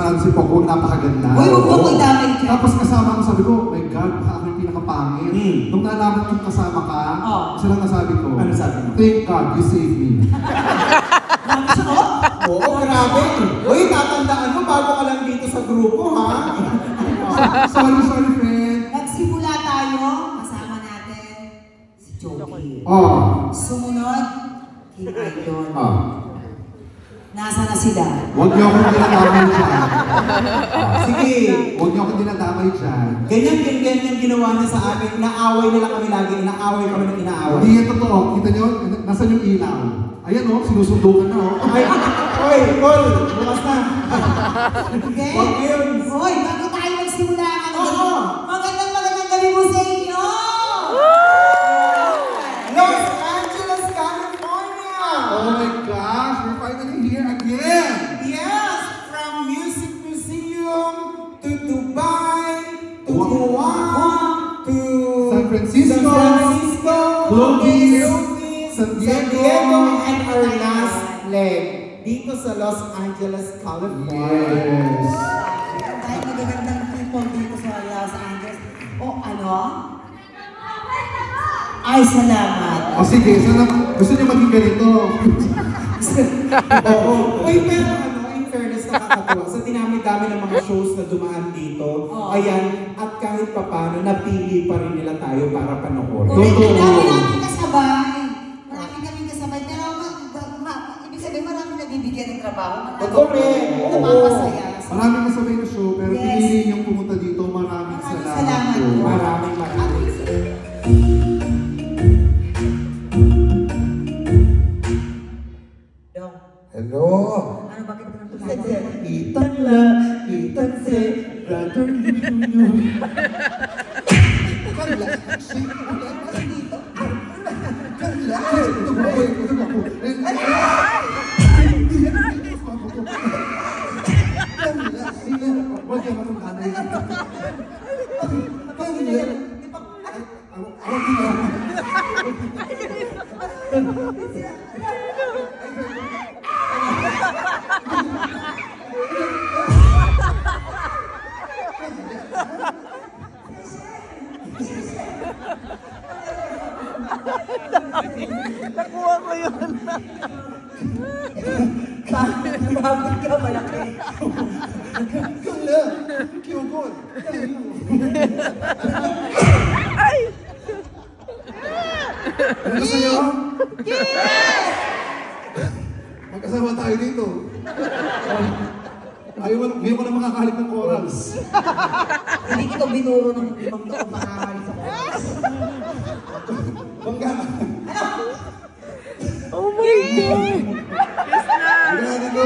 Francis po ako, napakaganda. Uy, huwag mo damay dyan. Tapos kasama ko, sabi ko, my God, baka ako yung pinakapangit. Nung nalaman kong kasama ka, isa lang nasabi ko, ano sabi mo? thank God, you saved me. Oo, grabe. Uy, tatandaan mo bago ka lang dito sa grupo, ha? Sorry, friend. Nagsimula tayo, kasama natin si Joey. Sumunod, King Idol. Nasa na sila? Huwag niyo akong dinadamay dyan. Sige. Huwag niyo akong dinadamay dyan. Ganyan ginawa niya sa amin. Inaaway nila kami lagi. Inaaway kami ng inaaway. Hindi yan totoo. Kita niyo, nasan yung ilaw? Ayan o, sinusundukan na o. Ay, oy, Paul, bukas na. Okay? Huwag yun. Hoy, bago tayo magsimula ka magandang gabi mo sa inyo! Los Angeles, California! Oh my gosh, we're finally here again! Yes, from Music Museum to Dubai to Guam to San Francisco, Globis, San Diego, and our last leg dito sa Los Angeles, California. Yes. Dahil magagandang people dito sa Los Angeles. O ano? Ay, salamat. O sige, sana gusto niyo maging ganito. Oo. Uy, pero ano, in fairness, nakakatawa. Sa dinami-dami ng mga shows na dumaan dito, ayan, at kahit papano, napili pa rin nila tayo para panoorin. Marami namin kasabay. Pero ibig sabihin marami nabibigyan ng trabaho. Napapasaya. Maraming kasabay na show, pero pinili niyong pumunta dito. Maraming salamat po. Maraming. Hello! Ano, bakit ka nang tumawag? Itanla, itanse, brother ninyo. Carla, ito ako. Huwag ka matungkanay. Nakuha ko yun. Bakit ka malaki? Carla, kiyugol. Ay! Ano gusto niyo? Magkasama tayo dito. Ayaw mo na makakalit ng chorals. Hindi kita binuro ng ibang taon makakali sa chorus. Bangga. Oh my God! Kiss na! Bangga dito.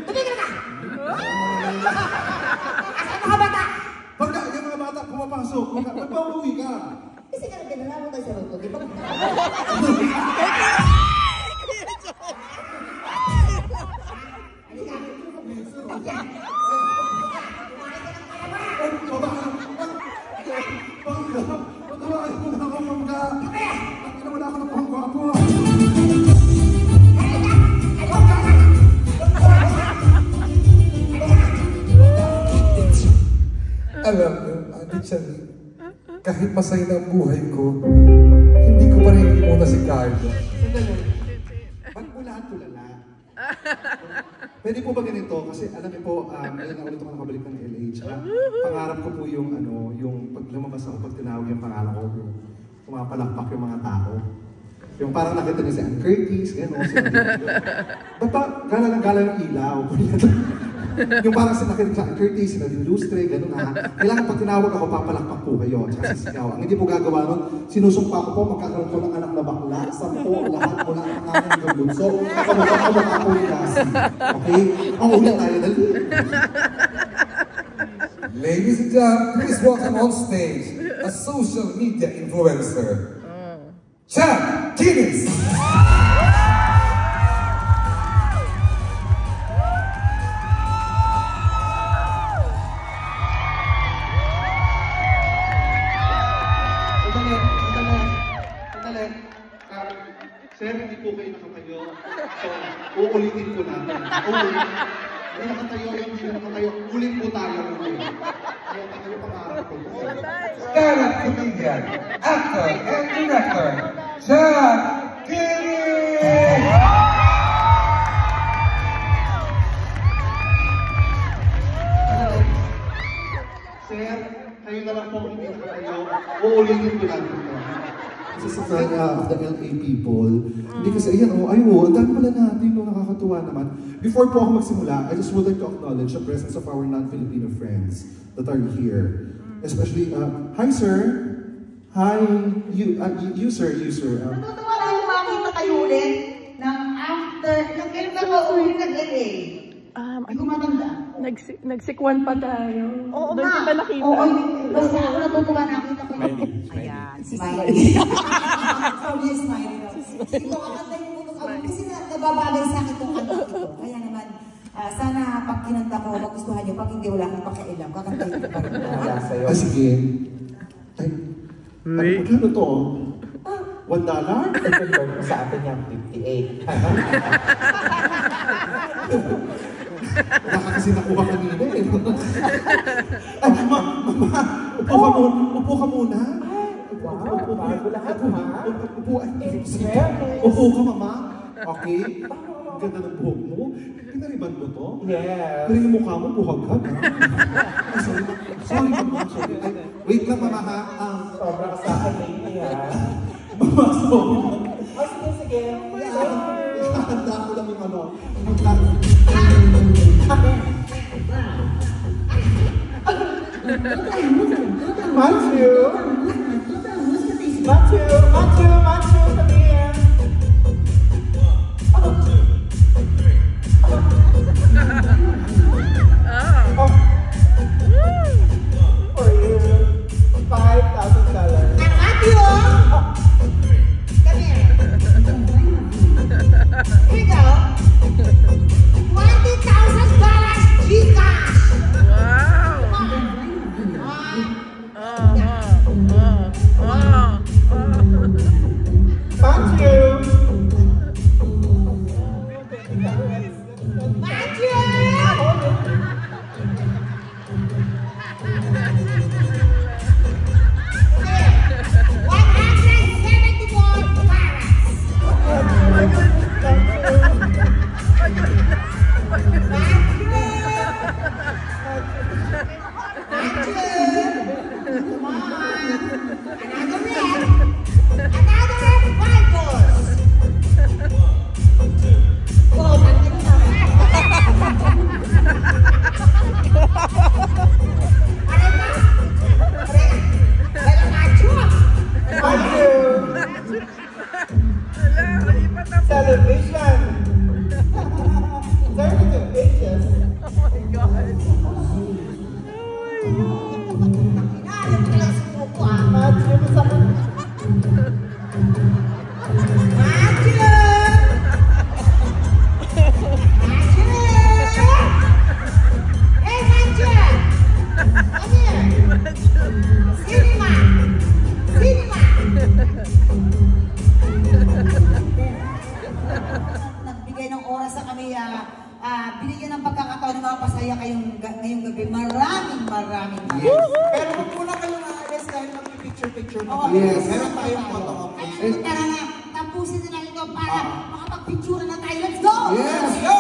Tumigil ka! Asan mga bata? Bangga, yung mga bata pumapasok. Magpauwi ka. Kasi ganun mo tayo sa roto, di ba? Alam mo, Ate Chani, kahit masaya na ang buhay ko, hindi ko pa rin muna si Carla. Sandali, ba't po lahat tulala? Pwede po ba ganito? Kasi alam niyo po, ngayon na ulit ako nakabalik ng LA. Pangarap ko po yung, yung pag lumabas ako, pag tinawag yung pangalan ko, yung pumapalakpak yung mga tao. Yung parang nakita niyo si Ann Curtis, gano'n. Ba't pa gala ng gala ng ilaw? Yung parang nakita sa Ann Curtis, si Nadine Lustre, gano'n ha. Kailangan pag tinawag ako, papalakpak po kayo, tsaka sisigaw. Ang hindi po gagawa nun, sinusumpa ko po, magkakaroon ko ng anak na bakla, 10, lahat po na ang anak ng bunso. Kamukha po yung Lassie. Okay? Ang una tayo, dali. Ladies and gentlemen, please welcome on stage a social media influencer, Chad Guinness. Sir, hindi po kayo nakatayo. So, uulitin po natin. Hindi nakatayo yung hindi nakatayo. Ulit po tayo. Kaya tayo pangarap ko. Stand-up comedian, actor, and director, Jack Gilly! Sir, kayo na lang po hindi nakatayo. Uulitin ko lang ito. Kasi sa kanya of the LA people, hindi kasi, ayan, ang dami pala natin, nakakatuwa naman. Before po ako magsimula, I just would like to acknowledge the presence of our non-Filipino friends that are here. Especially, hi sir. Hi, you sir. Natutuwa lang yung makita kayo ulit ng after, yung kailan ka ba ulit nag-LA? Hindi ko matanda. Nagsikwan pa tayo. Oo Doon nga. kita nakita. Oo, basta ako natutuwa nakita ko. Ayan, smiley. Probably smiley daw. Ito, kakanta yung putok ako. Kasi nababagay sa akin itong kanta ito. Kaya naman, sana pag kinanta ko, magustuhan niyo. Pag hindi, wala akong pakialam. Kakanta yung pa rin. Sige. Ay, magkano to? $1? Sa atin yung 58. Baka kasi nakuha kanina eh. Ay, mama, upo ka muna. Upo ka, mama. Okay? Ang ganda ng buhok mo. Pinariban mo to? Yes. Pero yung mukha mo, buhag-hag. Ay, sorry, mama. Sorry. Ay, wait lang, mama, ha? Sobrang sa akin lately, ha? Mama, sorry. Sige. Handa ko lang yung ano. Matthew, come here. For you, $5,000. Matthew! Come here. Here you go. $20,000 Gcash! Wow! Matthew! Celebration! 32 pages. Oh my God. Matthew, nagbigay ng oras sa kami, binigyan ng pagkakataon ng mga pasaya ngayong gabi. Maraming. pero kung muna kayong aalis dahil mag-picture na tayo. Yes. Meron tayong photo op. Kaya tara na, tapusin na lang ito para makapag-picture na tayo. Let's go! Yes!